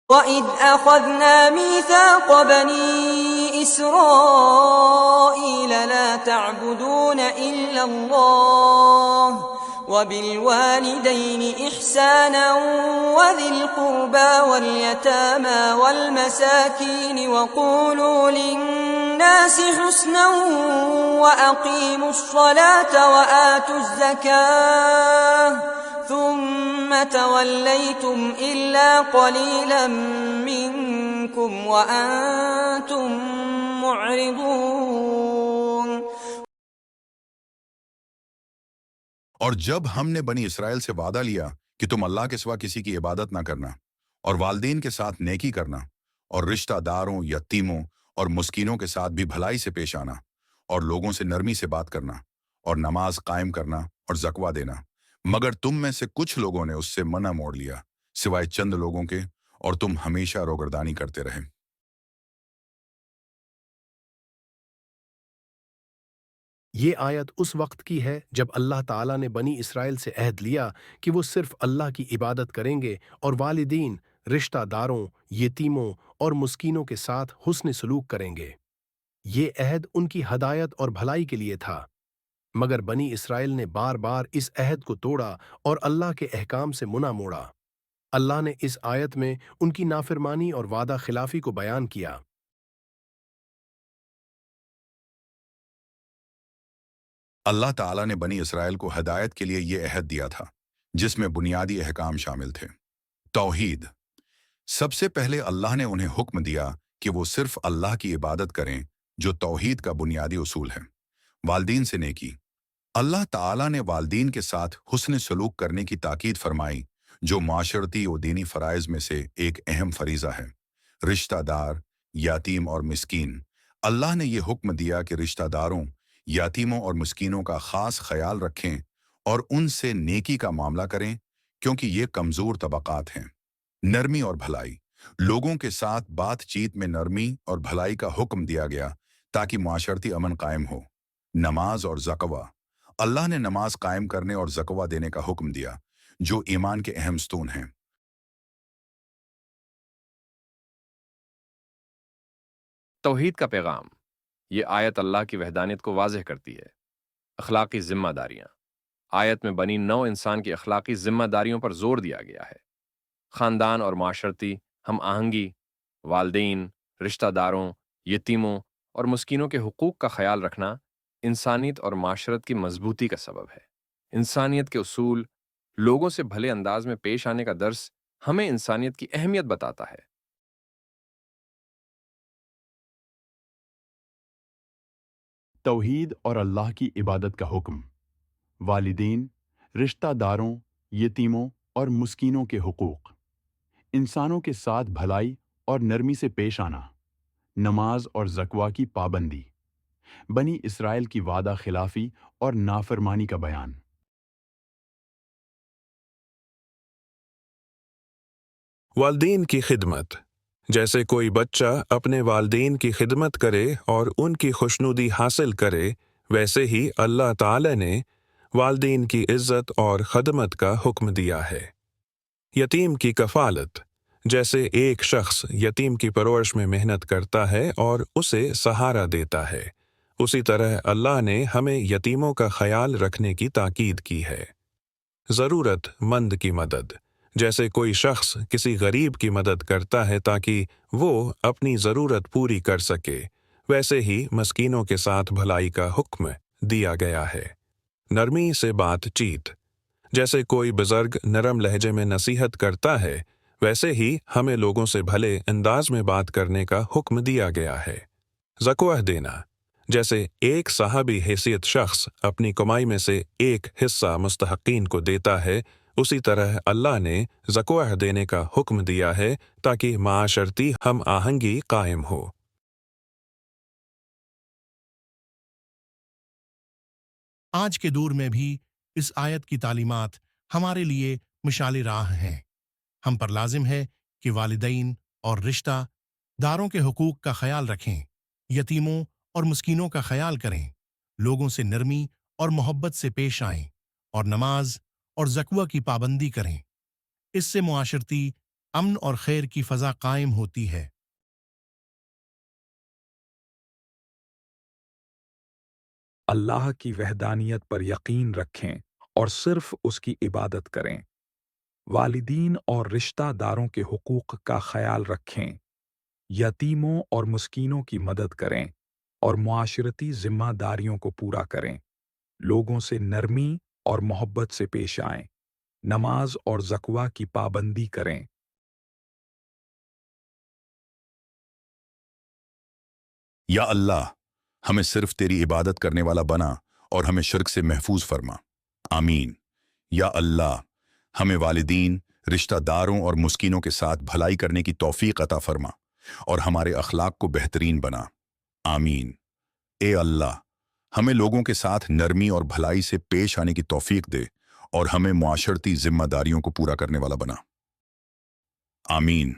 وَإِذْ أَخَذْنَا مِيثَاقَ بَنِي إِسْرَائِيلَ لَا تَعْبُدُونَ إِلَّا اللَّهَ وَبِالْوَالِدَيْنِ إِحْسَانًا وَذِي الْقُرْبَى وَالْيَتَامَى وَالْمَسَاكِينِ وَقُولُوا لِلنَّاسِ حُسْنًا وَأَقِيمُوا الصَّلَاةَ وَآتُوا الزَّكَاةَ ثم توليتم إلا قليلا منكم وأنتم معرضون۔ اور جب ہم نے بنی اسرائیل سے وعدہ لیا کہ تم اللہ کے سوا کسی کی عبادت نہ کرنا اور والدین کے ساتھ نیکی کرنا اور رشتہ داروں، یتیموں اور مسکینوں کے ساتھ بھی بھلائی سے پیش آنا اور لوگوں سے نرمی سے بات کرنا اور نماز قائم کرنا اور زکوہ دینا، مگر تم میں سے کچھ لوگوں نے اس سے منع موڑ لیا سوائے چند لوگوں کے، اور تم ہمیشہ روگردانی کرتے رہے۔ یہ آیت اس وقت کی ہے جب اللہ تعالیٰ نے بنی اسرائیل سے عہد لیا کہ وہ صرف اللہ کی عبادت کریں گے اور والدین، رشتہ داروں، یتیموں اور مسکینوں کے ساتھ حسن سلوک کریں گے۔ یہ عہد ان کی ہدایت اور بھلائی کے لیے تھا، مگر بنی اسرائیل نے بار بار اس عہد کو توڑا اور اللہ کے احکام سے منہ موڑا۔ اللہ نے اس آیت میں ان کی نافرمانی اور وعدہ خلافی کو بیان کیا۔ اللہ تعالیٰ نے بنی اسرائیل کو ہدایت کے لیے یہ عہد دیا تھا جس میں بنیادی احکام شامل تھے۔ توحید۔ سب سے پہلے اللہ نے انہیں حکم دیا کہ وہ صرف اللہ کی عبادت کریں، جو توحید کا بنیادی اصول ہے۔ والدین سے نیکی۔ اللہ تعالیٰ نے والدین کے ساتھ حسن سلوک کرنے کی تاکید فرمائی، جو معاشرتی و دینی فرائض میں سے ایک اہم فریضہ ہے۔ رشتہ دار، یتیم اور مسکین۔ اللہ نے یہ حکم دیا کہ رشتہ داروں، یتیموں اور مسکینوں کا خاص خیال رکھیں اور ان سے نیکی کا معاملہ کریں، کیونکہ یہ کمزور طبقات ہیں۔ نرمی اور بھلائی۔ لوگوں کے ساتھ بات چیت میں نرمی اور بھلائی کا حکم دیا گیا تاکہ معاشرتی امن قائم ہو۔ نماز اور زکوہ۔ اللہ نے نماز قائم کرنے اور زکوہ دینے کا حکم دیا، جو ایمان کے اہم ستون ہیں۔ توحید کا پیغام۔ یہ آیت اللہ کی وحدانیت کو واضح کرتی ہے۔ اخلاقی ذمہ داریاں۔ آیت میں بنی نوع انسان کی اخلاقی ذمہ داریوں پر زور دیا گیا ہے۔ خاندان اور معاشرتی ہم آہنگی، والدین، رشتہ داروں، یتیموں اور مسکینوں کے حقوق کا خیال رکھنا انسانیت اور معاشرت کی مضبوطی کا سبب ہے۔ انسانیت کے اصول، لوگوں سے بھلے انداز میں پیش آنے کا درس ہمیں انسانیت کی اہمیت بتاتا ہے۔ توحید اور اللہ کی عبادت کا حکم۔ والدین، رشتہ داروں، یتیموں اور مسکینوں کے حقوق۔ انسانوں کے ساتھ بھلائی اور نرمی سے پیش آنا۔ نماز اور زکوہ کی پابندی۔ بنی اسرائیل کی وعدہ خلافی اور نافرمانی کا بیان۔ والدین کی خدمت۔ جیسے کوئی بچہ اپنے والدین کی خدمت کرے اور ان کی خوشنودی حاصل کرے، ویسے ہی اللہ تعالی نے والدین کی عزت اور خدمت کا حکم دیا ہے۔ یتیم کی کفالت۔ جیسے ایک شخص یتیم کی پرورش میں محنت کرتا ہے اور اسے سہارا دیتا ہے، اسی طرح اللہ نے ہمیں یتیموں کا خیال رکھنے کی تاکید کی ہے۔ ضرورت مند کی مدد۔ جیسے کوئی شخص کسی غریب کی مدد کرتا ہے تاکہ وہ اپنی ضرورت پوری کر سکے، ویسے ہی مسکینوں کے ساتھ بھلائی کا حکم دیا گیا ہے۔ نرمی سے بات چیت۔ جیسے کوئی بزرگ نرم لہجے میں نصیحت کرتا ہے، ویسے ہی ہمیں لوگوں سے بھلے انداز میں بات کرنے کا حکم دیا گیا ہے۔ زکوہ دینا۔ جیسے ایک صاحبی حیثیت شخص اپنی کمائی میں سے ایک حصہ مستحقین کو دیتا ہے، اسی طرح اللہ نے زکوہ دینے کا حکم دیا ہے تاکہ معاشرتی ہم آہنگی قائم ہو۔ آج کے دور میں بھی اس آیت کی تعلیمات ہمارے لیے مشعل راہ ہیں۔ ہم پر لازم ہے کہ والدین اور رشتہ داروں کے حقوق کا خیال رکھیں، یتیموں اور مسکینوں کا خیال کریں، لوگوں سے نرمی اور محبت سے پیش آئیں، اور نماز اور زکوہ کی پابندی کریں۔ اس سے معاشرتی امن اور خیر کی فضا قائم ہوتی ہے۔ اللہ کی وحدانیت پر یقین رکھیں اور صرف اس کی عبادت کریں۔ والدین اور رشتہ داروں کے حقوق کا خیال رکھیں۔ یتیموں اور مسکینوں کی مدد کریں اور معاشرتی ذمہ داریوں کو پورا کریں۔ لوگوں سے نرمی اور محبت سے پیش آئیں۔ نماز اور زکوٰۃ کی پابندی کریں۔ یا اللہ، ہمیں صرف تیری عبادت کرنے والا بنا اور ہمیں شرک سے محفوظ فرما۔ آمین۔ یا اللہ، ہمیں والدین، رشتہ داروں اور مسکینوں کے ساتھ بھلائی کرنے کی توفیق عطا فرما اور ہمارے اخلاق کو بہترین بنا۔ آمین۔ اے اللہ، ہمیں لوگوں کے ساتھ نرمی اور بھلائی سے پیش آنے کی توفیق دے اور ہمیں معاشرتی ذمہ داریوں کو پورا کرنے والا بنا۔ آمین۔